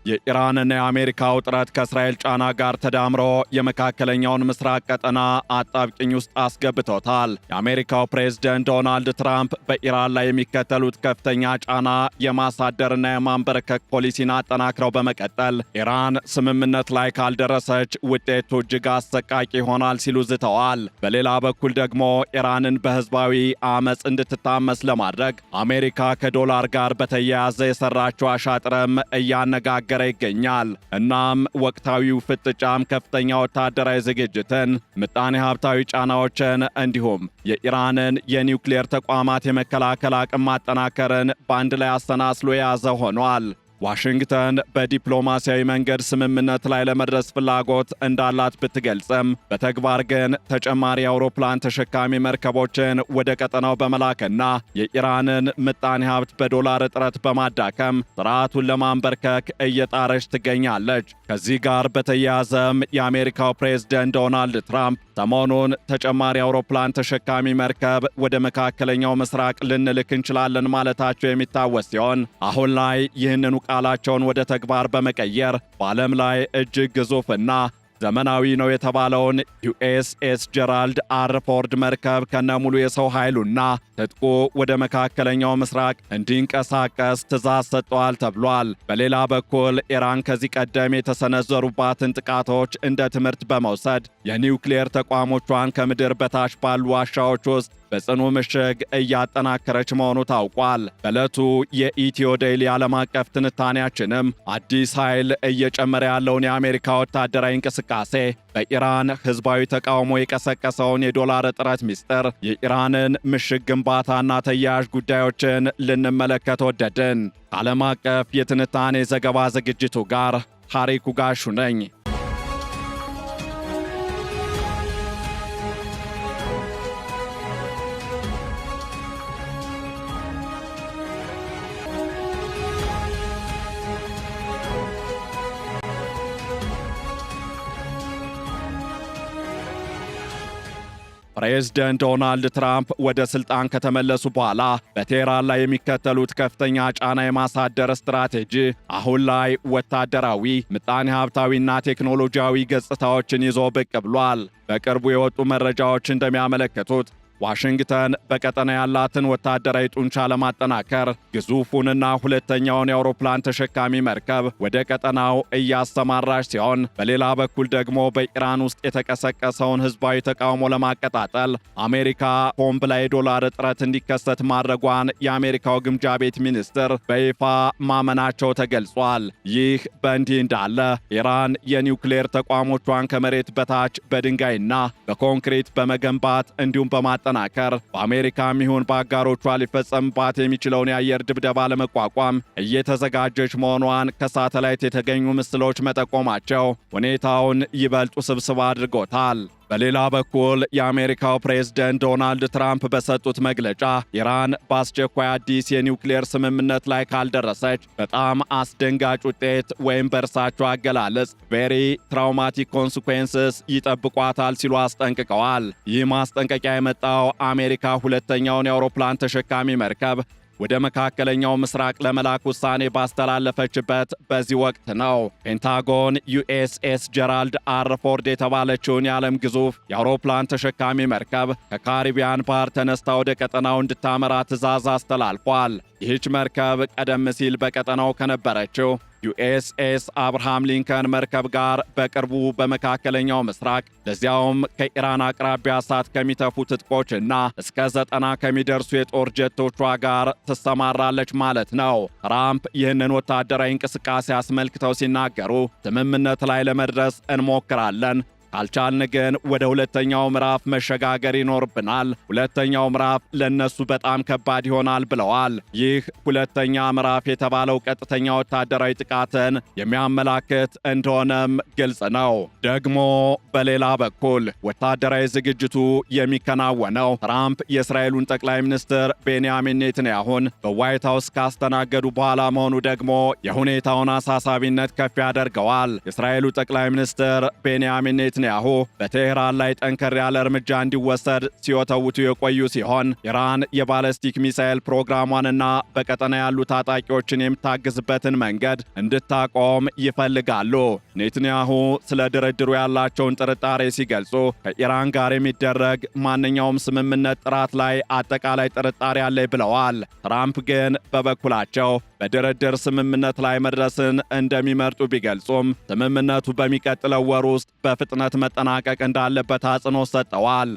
የኢራንና የአሜሪካ ውጥረት ከእስራኤል ጫና ጋር ተዳምሮ የመካከለኛውን ምስራቅ ቀጠና አጣብቂኝ ውስጥ አስገብቶታል። የአሜሪካው ፕሬዝደንት ዶናልድ ትራምፕ በኢራን ላይ የሚከተሉት ከፍተኛ ጫና የማሳደርና የማንበረከክ ፖሊሲን አጠናክረው በመቀጠል ኢራን ስምምነት ላይ ካልደረሰች ውጤቱ እጅግ አሰቃቂ ይሆናል ሲሉ ዝተዋል። በሌላ በኩል ደግሞ ኢራንን በህዝባዊ አመፅ እንድትታመስ ለማድረግ አሜሪካ ከዶላር ጋር በተያያዘ የሰራችው አሻጥረም እያነጋገረ ይገኛል። እናም ወቅታዊው ፍጥጫም ከፍተኛ ወታደራዊ ዝግጅትን፣ ምጣኔ ሀብታዊ ጫናዎችን እንዲሁም የኢራንን የኒውክሌር ተቋማት የመከላከል አቅም ማጠናከርን በአንድ ላይ አሰናስሎ የያዘ ሆኗል። ዋሽንግተን በዲፕሎማሲያዊ መንገድ ስምምነት ላይ ለመድረስ ፍላጎት እንዳላት ብትገልጽም በተግባር ግን ተጨማሪ የአውሮፕላን ተሸካሚ መርከቦችን ወደ ቀጠናው በመላክና የኢራንን ምጣኔ ሀብት በዶላር እጥረት በማዳከም ስርዓቱን ለማንበርከክ እየጣረች ትገኛለች። ከዚህ ጋር በተያያዘም የአሜሪካው ፕሬዝደንት ዶናልድ ትራምፕ ሰሞኑን ተጨማሪ አውሮፕላን ተሸካሚ መርከብ ወደ መካከለኛው ምስራቅ ልንልክ እንችላለን ማለታቸው የሚታወስ ሲሆን አሁን ላይ ይህንኑ ቃላቸውን ወደ ተግባር በመቀየር በዓለም ላይ እጅግ ግዙፍና ዘመናዊ ነው የተባለውን ዩኤስኤስ ጀራልድ አር ፎርድ መርከብ ከነሙሉ የሰው ኃይሉና ትጥቁ ወደ መካከለኛው ምስራቅ እንዲንቀሳቀስ ትዕዛዝ ሰጥቷል ተብሏል። በሌላ በኩል ኢራን ከዚህ ቀደም የተሰነዘሩባትን ጥቃቶች እንደ ትምህርት በመውሰድ የኒውክሌር ተቋሞቿን ከምድር በታች ባሉ ዋሻዎች ውስጥ በጽኑ ምሽግ እያጠናከረች መሆኑ ታውቋል። በዕለቱ የኢትዮ ዴይሊ ዓለም አቀፍ ትንታኔያችንም አዲስ ኃይል እየጨመረ ያለውን የአሜሪካ ወታደራዊ እንቅስቃሴ፣ በኢራን ሕዝባዊ ተቃውሞ የቀሰቀሰውን የዶላር እጥረት ሚስጥር፣ የኢራንን ምሽግ ግንባታና ተያያዥ ጉዳዮችን ልንመለከት ወደድን። ዓለም አቀፍ የትንታኔ ዘገባ ዝግጅቱ ጋር ታሪኩ ጋሹ ነኝ። ፕሬዝደንት ዶናልድ ትራምፕ ወደ ስልጣን ከተመለሱ በኋላ በቴህራን ላይ የሚከተሉት ከፍተኛ ጫና የማሳደር ስትራቴጂ አሁን ላይ ወታደራዊ፣ ምጣኔ ሀብታዊና ቴክኖሎጂያዊ ገጽታዎችን ይዞ ብቅ ብሏል። በቅርቡ የወጡ መረጃዎች እንደሚያመለክቱት ዋሽንግተን በቀጠና ያላትን ወታደራዊ ጡንቻ ለማጠናከር ግዙፉንና ሁለተኛውን የአውሮፕላን ተሸካሚ መርከብ ወደ ቀጠናው እያሰማራች ሲሆን፣ በሌላ በኩል ደግሞ በኢራን ውስጥ የተቀሰቀሰውን ህዝባዊ ተቃውሞ ለማቀጣጠል አሜሪካ ሆን ብላ የዶላር እጥረት እንዲከሰት ማድረጓን የአሜሪካው ግምጃ ቤት ሚኒስትር በይፋ ማመናቸው ተገልጿል። ይህ በእንዲህ እንዳለ ኢራን የኒውክሌር ተቋሞቿን ከመሬት በታች በድንጋይና በኮንክሪት በመገንባት እንዲሁም ጠናከር በአሜሪካም ይሁን በአጋሮቿ ሊፈጸምባት የሚችለውን የአየር ድብደባ ለመቋቋም እየተዘጋጀች መሆኗን ከሳተላይት የተገኙ ምስሎች መጠቆማቸው ሁኔታውን ይበልጥ ውስብስብ አድርጎታል። በሌላ በኩል የአሜሪካው ፕሬዝደንት ዶናልድ ትራምፕ በሰጡት መግለጫ ኢራን በአስቸኳይ አዲስ የኒውክሌር ስምምነት ላይ ካልደረሰች በጣም አስደንጋጭ ውጤት ወይም በእርሳቸው አገላለጽ ቬሪ ትራውማቲክ ኮንሲኩዌንስስ ይጠብቋታል ሲሉ አስጠንቅቀዋል። ይህ ማስጠንቀቂያ የመጣው አሜሪካ ሁለተኛውን የአውሮፕላን ተሸካሚ መርከብ ወደ መካከለኛው ምስራቅ ለመላክ ውሳኔ ባስተላለፈችበት በዚህ ወቅት ነው። ፔንታጎን ዩኤስኤስ ጀራልድ አር ፎርድ የተባለችውን የዓለም ግዙፍ የአውሮፕላን ተሸካሚ መርከብ ከካሪቢያን ባህር ተነስታ ወደ ቀጠናው እንድታመራ ትዕዛዝ አስተላልፏል። ይህች መርከብ ቀደም ሲል በቀጠናው ከነበረችው ዩኤስኤስ አብርሃም ሊንከን መርከብ ጋር በቅርቡ በመካከለኛው ምስራቅ ለዚያውም ከኢራን አቅራቢያ እሳት ከሚተፉ ትጥቆችና እስከ 90 ከሚደርሱ የጦር ጀቶቿ ጋር ትሰማራለች ማለት ነው። ትራምፕ ይህንን ወታደራዊ እንቅስቃሴ አስመልክተው ሲናገሩ ስምምነት ላይ ለመድረስ እንሞክራለን፣ ካልቻልን ግን ወደ ሁለተኛው ምዕራፍ መሸጋገር ይኖርብናል። ሁለተኛው ምዕራፍ ለነሱ በጣም ከባድ ይሆናል ብለዋል። ይህ ሁለተኛ ምዕራፍ የተባለው ቀጥተኛ ወታደራዊ ጥቃትን የሚያመላክት እንደሆነም ግልጽ ነው። ደግሞ በሌላ በኩል ወታደራዊ ዝግጅቱ የሚከናወነው ትራምፕ የእስራኤሉን ጠቅላይ ሚኒስትር ቤንያሚን ኔታንያሁን በዋይት ሃውስ ካስተናገዱ በኋላ መሆኑ ደግሞ የሁኔታውን አሳሳቢነት ከፍ ያደርገዋል። የእስራኤሉ ጠቅላይ ሚኒስትር ቤንያሚን ኔታንያሁ በቴህራን ላይ ጠንከር ያለ እርምጃ እንዲወሰድ ሲወተውቱ የቆዩ ሲሆን ኢራን የባለስቲክ ሚሳኤል ፕሮግራሟንና በቀጠና ያሉ ታጣቂዎችን የምታግዝበትን መንገድ እንድታቆም ይፈልጋሉ። ኔታንያሁ ስለ ድርድሩ ያላቸውን ጥርጣሬ ሲገልጹ ከኢራን ጋር የሚደረግ ማንኛውም ስምምነት ጥራት ላይ አጠቃላይ ጥርጣሬ አለ ብለዋል። ትራምፕ ግን በበኩላቸው በድርድር ስምምነት ላይ መድረስን እንደሚመርጡ ቢገልጹም ስምምነቱ በሚቀጥለው ወር ውስጥ በፍጥነት መጠናቀቅ እንዳለበት አጽንኦት ሰጥተዋል።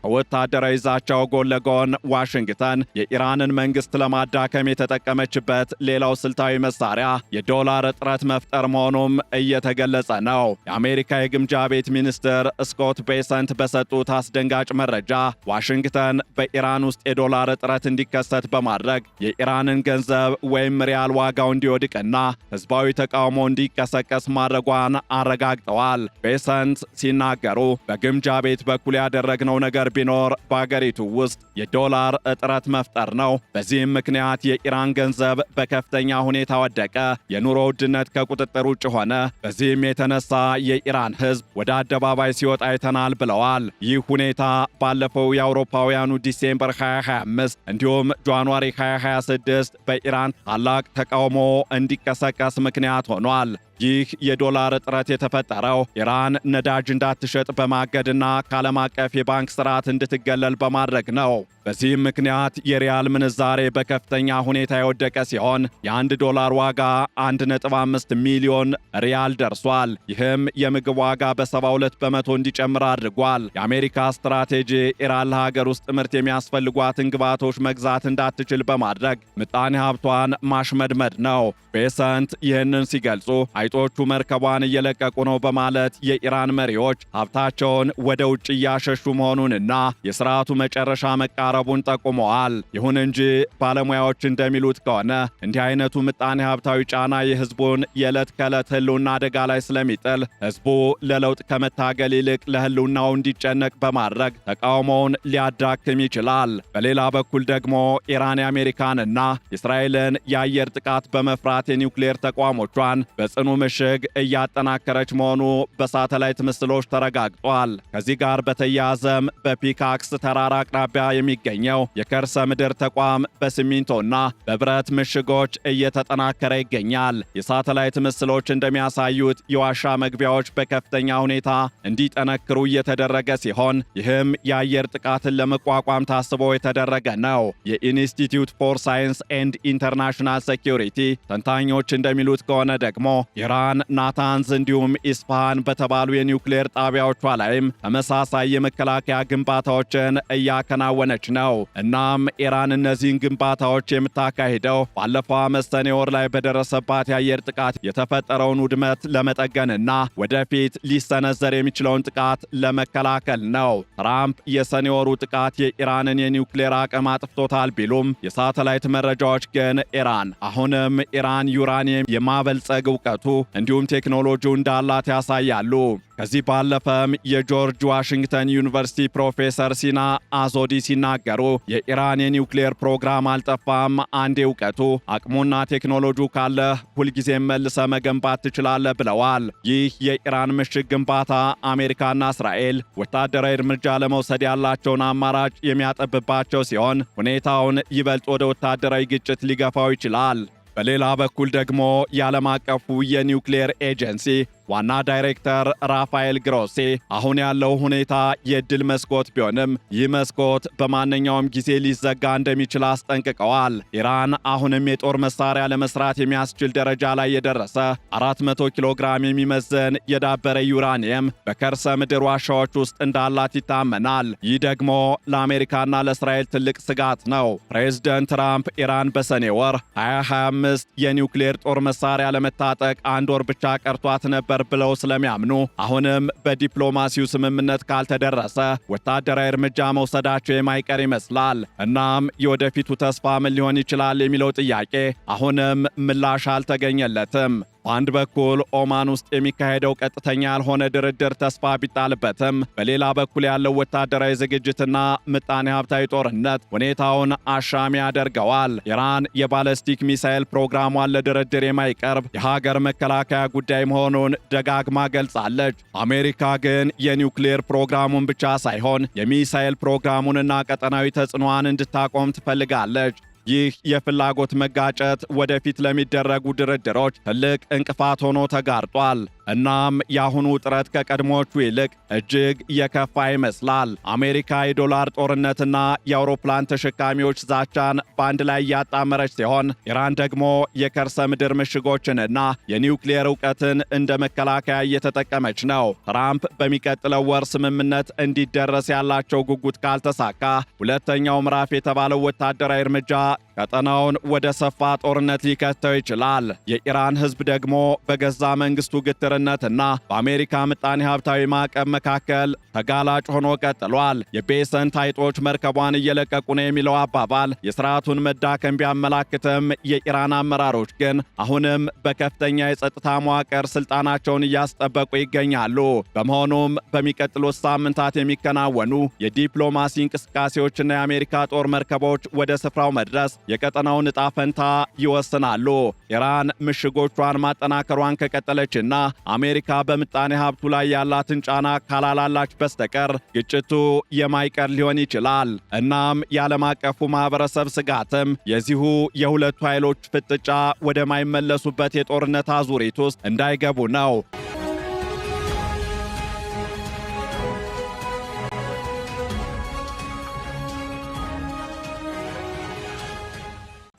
ወታደራዊ ዛቻው ጎን ለጎን ዋሽንግተን የኢራንን መንግስት ለማዳከም የተጠቀመችበት ሌላው ስልታዊ መሳሪያ የዶላር እጥረት መፍጠር መሆኑም እየተገለጸ ነው። የአሜሪካ የግምጃ ቤት ሚኒስትር ስኮት ቤሰንት በሰጡት አስደንጋጭ መረጃ ዋሽንግተን በኢራን ውስጥ የዶላር እጥረት እንዲከሰት በማድረግ የኢራንን ገንዘብ ወይም ሪያል ዋጋው እንዲወድቅና ህዝባዊ ተቃውሞ እንዲቀሰቀስ ማድረጓን አረጋግጠዋል። ቤሰንት ሲናገሩ በግምጃ ቤት በኩል ያደረግነው ነገር ቢኖር በአገሪቱ ውስጥ የዶላር እጥረት መፍጠር ነው። በዚህም ምክንያት የኢራን ገንዘብ በከፍተኛ ሁኔታ ወደቀ፣ የኑሮ ውድነት ከቁጥጥር ውጭ ሆነ። በዚህም የተነሳ የኢራን ህዝብ ወደ አደባባይ ሲወጣ አይተናል ብለዋል። ይህ ሁኔታ ባለፈው የአውሮፓውያኑ ዲሴምበር 2025 እንዲሁም ጃንዋሪ 2026 በኢራን ታላቅ ተቃውሞ እንዲቀሰቀስ ምክንያት ሆኗል። ይህ የዶላር እጥረት የተፈጠረው ኢራን ነዳጅ እንዳትሸጥ በማገድና ከዓለም አቀፍ የባንክ ስርዓት እንድትገለል በማድረግ ነው። በዚህም ምክንያት የሪያል ምንዛሬ በከፍተኛ ሁኔታ የወደቀ ሲሆን የ1 ዶላር ዋጋ 1.5 ሚሊዮን ሪያል ደርሷል። ይህም የምግብ ዋጋ በ72 በመቶ እንዲጨምር አድርጓል። የአሜሪካ ስትራቴጂ ኢራን ለሀገር ውስጥ ምርት የሚያስፈልጓትን ግብዓቶች መግዛት እንዳትችል በማድረግ ምጣኔ ሀብቷን ማሽመድመድ ነው። ቤሰንት ይህንን ሲገልጹ አይጦቹ መርከቧን እየለቀቁ ነው በማለት የኢራን መሪዎች ሀብታቸውን ወደ ውጭ እያሸሹ መሆኑንና የስርዓቱ መጨረሻ መቃረቡን ጠቁመዋል። ይሁን እንጂ ባለሙያዎች እንደሚሉት ከሆነ እንዲህ አይነቱ ምጣኔ ሀብታዊ ጫና የህዝቡን የዕለት ከዕለት ህልውና አደጋ ላይ ስለሚጥል ህዝቡ ለለውጥ ከመታገል ይልቅ ለህልውናው እንዲጨነቅ በማድረግ ተቃውሞውን ሊያዳክም ይችላል። በሌላ በኩል ደግሞ ኢራን የአሜሪካንና የእስራኤልን የአየር ጥቃት በመፍራት የኒውክሌር ተቋሞቿን በጽኑ ምሽግ እያጠናከረች መሆኑ በሳተላይት ምስሎች ተረጋግጧል። ከዚህ ጋር በተያያዘም በፒካክስ ተራራ አቅራቢያ የሚገኘው የከርሰ ምድር ተቋም በሲሚንቶና በብረት ምሽጎች እየተጠናከረ ይገኛል። የሳተላይት ምስሎች እንደሚያሳዩት የዋሻ መግቢያዎች በከፍተኛ ሁኔታ እንዲጠነክሩ እየተደረገ ሲሆን ይህም የአየር ጥቃትን ለመቋቋም ታስቦ የተደረገ ነው። የኢንስቲትዩት ፎር ሳይንስ ኤንድ ኢንተርናሽናል ሴኪዩሪቲ ተንታኞች እንደሚሉት ከሆነ ደግሞ ኢራን ናታንዝ እንዲሁም ኢስፋሃን በተባሉ የኒውክሌር ጣቢያዎቿ ላይም ተመሳሳይ የመከላከያ ግንባታዎችን እያከናወነች ነው። እናም ኢራን እነዚህን ግንባታዎች የምታካሂደው ባለፈው ዓመት ሰኔ ወር ላይ በደረሰባት የአየር ጥቃት የተፈጠረውን ውድመት ለመጠገንና ወደፊት ሊሰነዘር የሚችለውን ጥቃት ለመከላከል ነው። ትራምፕ የሰኔ ወሩ ጥቃት የኢራንን የኒውክሌር አቅም አጥፍቶታል ቢሉም የሳተላይት መረጃዎች ግን ኢራን አሁንም ኢራን ዩራኒየም የማበልጸግ እውቀቱ እንዲሁም ቴክኖሎጂው እንዳላት ያሳያሉ። ከዚህ ባለፈም የጆርጅ ዋሽንግተን ዩኒቨርሲቲ ፕሮፌሰር ሲና አዞዲ ሲናገሩ የኢራን የኒውክሌር ፕሮግራም አልጠፋም፣ አንዴ እውቀቱ አቅሙና ቴክኖሎጂው ካለ ሁልጊዜም መልሰ መገንባት ትችላለህ ብለዋል። ይህ የኢራን ምሽግ ግንባታ አሜሪካና እስራኤል ወታደራዊ እርምጃ ለመውሰድ ያላቸውን አማራጭ የሚያጠብባቸው ሲሆን ሁኔታውን ይበልጥ ወደ ወታደራዊ ግጭት ሊገፋው ይችላል። በሌላ በኩል ደግሞ የዓለም አቀፉ የኒውክሌር ኤጀንሲ ዋና ዳይሬክተር ራፋኤል ግሮሲ አሁን ያለው ሁኔታ የዕድል መስኮት ቢሆንም ይህ መስኮት በማንኛውም ጊዜ ሊዘጋ እንደሚችል አስጠንቅቀዋል። ኢራን አሁንም የጦር መሳሪያ ለመስራት የሚያስችል ደረጃ ላይ የደረሰ 400 ኪሎ ግራም የሚመዝን የዳበረ ዩራኒየም በከርሰ ምድር ዋሻዎች ውስጥ እንዳላት ይታመናል። ይህ ደግሞ ለአሜሪካና ለእስራኤል ትልቅ ስጋት ነው። ፕሬዝደንት ትራምፕ ኢራን በሰኔ ወር 2025 የኒውክሌር ጦር መሳሪያ ለመታጠቅ 1 ወር ብቻ ቀርቷት ነበር ብለው ስለሚያምኑ አሁንም በዲፕሎማሲው ስምምነት ካልተደረሰ ወታደራዊ እርምጃ መውሰዳቸው የማይቀር ይመስላል። እናም የወደፊቱ ተስፋ ምን ሊሆን ይችላል የሚለው ጥያቄ አሁንም ምላሽ አልተገኘለትም። በአንድ በኩል ኦማን ውስጥ የሚካሄደው ቀጥተኛ ያልሆነ ድርድር ተስፋ ቢጣልበትም፣ በሌላ በኩል ያለው ወታደራዊ ዝግጅትና ምጣኔ ሀብታዊ ጦርነት ሁኔታውን አሻሚ ያደርገዋል። ኢራን የባለስቲክ ሚሳኤል ፕሮግራሟን ለድርድር የማይቀርብ የሀገር መከላከያ ጉዳይ መሆኑን ደጋግማ ገልጻለች። አሜሪካ ግን የኒውክሌር ፕሮግራሙን ብቻ ሳይሆን የሚሳኤል ፕሮግራሙንና ቀጠናዊ ተጽዕኖዋን እንድታቆም ትፈልጋለች። ይህ የፍላጎት መጋጨት ወደፊት ለሚደረጉ ድርድሮች ትልቅ እንቅፋት ሆኖ ተጋርጧል። እናም የአሁኑ ውጥረት ከቀድሞቹ ይልቅ እጅግ የከፋ ይመስላል። አሜሪካ የዶላር ጦርነትና የአውሮፕላን ተሸካሚዎች ዛቻን በአንድ ላይ እያጣመረች ሲሆን፣ ኢራን ደግሞ የከርሰ ምድር ምሽጎችንና የኒውክሌር ዕውቀትን እንደ መከላከያ እየተጠቀመች ነው። ትራምፕ በሚቀጥለው ወር ስምምነት እንዲደረስ ያላቸው ጉጉት ካልተሳካ ሁለተኛው ምዕራፍ የተባለው ወታደራዊ እርምጃ ቀጠናውን ወደ ሰፋ ጦርነት ሊከተው ይችላል። የኢራን ሕዝብ ደግሞ በገዛ መንግስቱ ግትርነትና በአሜሪካ ምጣኔ ሀብታዊ ማዕቀብ መካከል ተጋላጭ ሆኖ ቀጥሏል። የቤሰንት አይጦች መርከቧን እየለቀቁ ነው የሚለው አባባል የሥርዓቱን መዳከም ቢያመላክትም የኢራን አመራሮች ግን አሁንም በከፍተኛ የጸጥታ መዋቅር ስልጣናቸውን እያስጠበቁ ይገኛሉ። በመሆኑም በሚቀጥሉት ሳምንታት የሚከናወኑ የዲፕሎማሲ እንቅስቃሴዎችና የአሜሪካ ጦር መርከቦች ወደ ስፍራው መድረስ የቀጠናውን ዕጣ ፈንታ ይወስናሉ። ኢራን ምሽጎቿን ማጠናከሯን ከቀጠለችና አሜሪካ በምጣኔ ሀብቱ ላይ ያላትን ጫና ካላላላች በስተቀር ግጭቱ የማይቀር ሊሆን ይችላል። እናም የዓለም አቀፉ ማህበረሰብ ስጋትም የዚሁ የሁለቱ ኃይሎች ፍጥጫ ወደማይመለሱበት የጦርነት አዙሪት ውስጥ እንዳይገቡ ነው።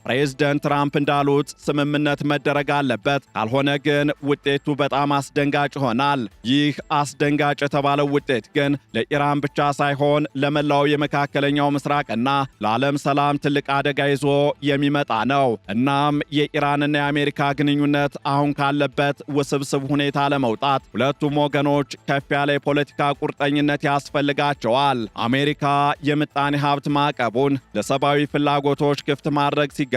ፕሬዝደንት ትራምፕ እንዳሉት ስምምነት መደረግ አለበት፣ ካልሆነ ግን ውጤቱ በጣም አስደንጋጭ ይሆናል። ይህ አስደንጋጭ የተባለው ውጤት ግን ለኢራን ብቻ ሳይሆን ለመላው የመካከለኛው ምስራቅና ለዓለም ሰላም ትልቅ አደጋ ይዞ የሚመጣ ነው። እናም የኢራንና የአሜሪካ ግንኙነት አሁን ካለበት ውስብስብ ሁኔታ ለመውጣት ሁለቱም ወገኖች ከፍ ያለ የፖለቲካ ቁርጠኝነት ያስፈልጋቸዋል። አሜሪካ የምጣኔ ሀብት ማዕቀቡን ለሰብአዊ ፍላጎቶች ክፍት ማድረግ ሲገ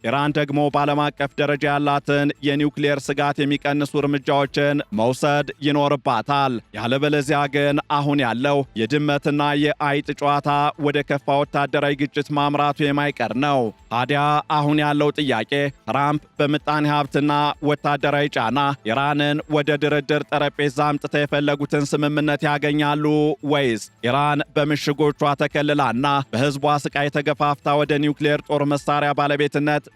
ኢራን ደግሞ በዓለም አቀፍ ደረጃ ያላትን የኒውክሌር ስጋት የሚቀንሱ እርምጃዎችን መውሰድ ይኖርባታል። ያለበለዚያ ግን አሁን ያለው የድመትና የአይጥ ጨዋታ ወደ ከፋ ወታደራዊ ግጭት ማምራቱ የማይቀር ነው። ታዲያ አሁን ያለው ጥያቄ ትራምፕ በምጣኔ ሀብትና ወታደራዊ ጫና ኢራንን ወደ ድርድር ጠረጴዛ አምጥተው የፈለጉትን ስምምነት ያገኛሉ ወይስ ኢራን በምሽጎቿ ተከልላና በሕዝቧ ስቃይ ተገፋፍታ ወደ ኒውክሌር ጦር መሳሪያ ባለቤት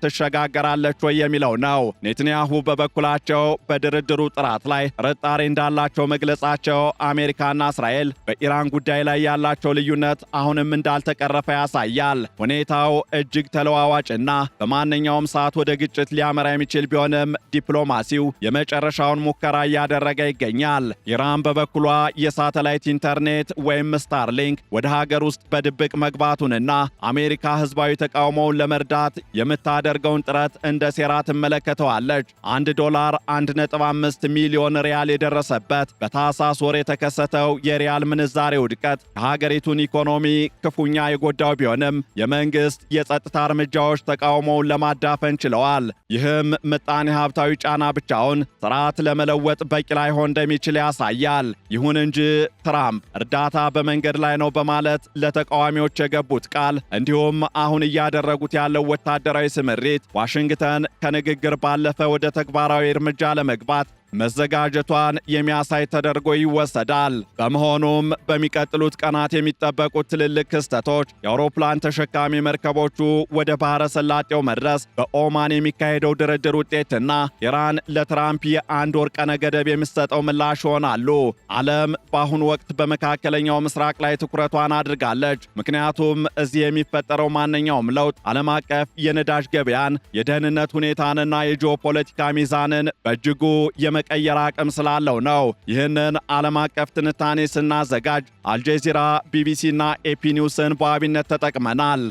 ትሸጋገራለች ወይ የሚለው ነው። ኔትንያሁ በበኩላቸው በድርድሩ ጥራት ላይ ጥርጣሬ እንዳላቸው መግለጻቸው አሜሪካና እስራኤል በኢራን ጉዳይ ላይ ያላቸው ልዩነት አሁንም እንዳልተቀረፈ ያሳያል። ሁኔታው እጅግ ተለዋዋጭና በማንኛውም ሰዓት ወደ ግጭት ሊያመራ የሚችል ቢሆንም ዲፕሎማሲው የመጨረሻውን ሙከራ እያደረገ ይገኛል። ኢራን በበኩሏ የሳተላይት ኢንተርኔት ወይም ስታርሊንክ ወደ ሀገር ውስጥ በድብቅ መግባቱንና አሜሪካ ህዝባዊ ተቃውሞውን ለመርዳት የምታደርገውን ጥረት እንደ ሴራ ትመለከተዋለች። $1 1.5 ሚሊዮን ሪያል የደረሰበት በታህሳስ ወር የተከሰተው የሪያል ምንዛሬ ውድቀት የሀገሪቱን ኢኮኖሚ ክፉኛ የጎዳው ቢሆንም የመንግስት የጸጥታ እርምጃዎች ተቃውሞውን ለማዳፈን ችለዋል። ይህም ምጣኔ ሀብታዊ ጫና ብቻውን ስርዓት ለመለወጥ በቂ ላይሆን እንደሚችል ያሳያል። ይሁን እንጂ ትራምፕ እርዳታ በመንገድ ላይ ነው በማለት ለተቃዋሚዎች የገቡት ቃል እንዲሁም አሁን እያደረጉት ያለው ወታደራዊ ስምሪት ዋሽንግተን ከንግግር ባለፈ ወደ ተግባራዊ እርምጃ ለመግባት መዘጋጀቷን የሚያሳይ ተደርጎ ይወሰዳል። በመሆኑም በሚቀጥሉት ቀናት የሚጠበቁት ትልልቅ ክስተቶች የአውሮፕላን ተሸካሚ መርከቦቹ ወደ ባህረ ሰላጤው መድረስ፣ በኦማን የሚካሄደው ድርድር ውጤትና ኢራን ለትራምፕ የአንድ ወር ቀነ ገደብ የሚሰጠው ምላሽ ይሆናሉ። ዓለም በአሁኑ ወቅት በመካከለኛው ምስራቅ ላይ ትኩረቷን አድርጋለች። ምክንያቱም እዚህ የሚፈጠረው ማንኛውም ለውጥ ዓለም አቀፍ የነዳጅ ገበያን፣ የደህንነት ሁኔታንና የጂኦፖለቲካ ሚዛንን በእጅጉ የመቀየር አቅም ስላለው ነው። ይህንን ዓለም አቀፍ ትንታኔ ስናዘጋጅ አልጀዚራ፣ ቢቢሲና ኤፒ ኒውስን በዋቢነት ተጠቅመናል።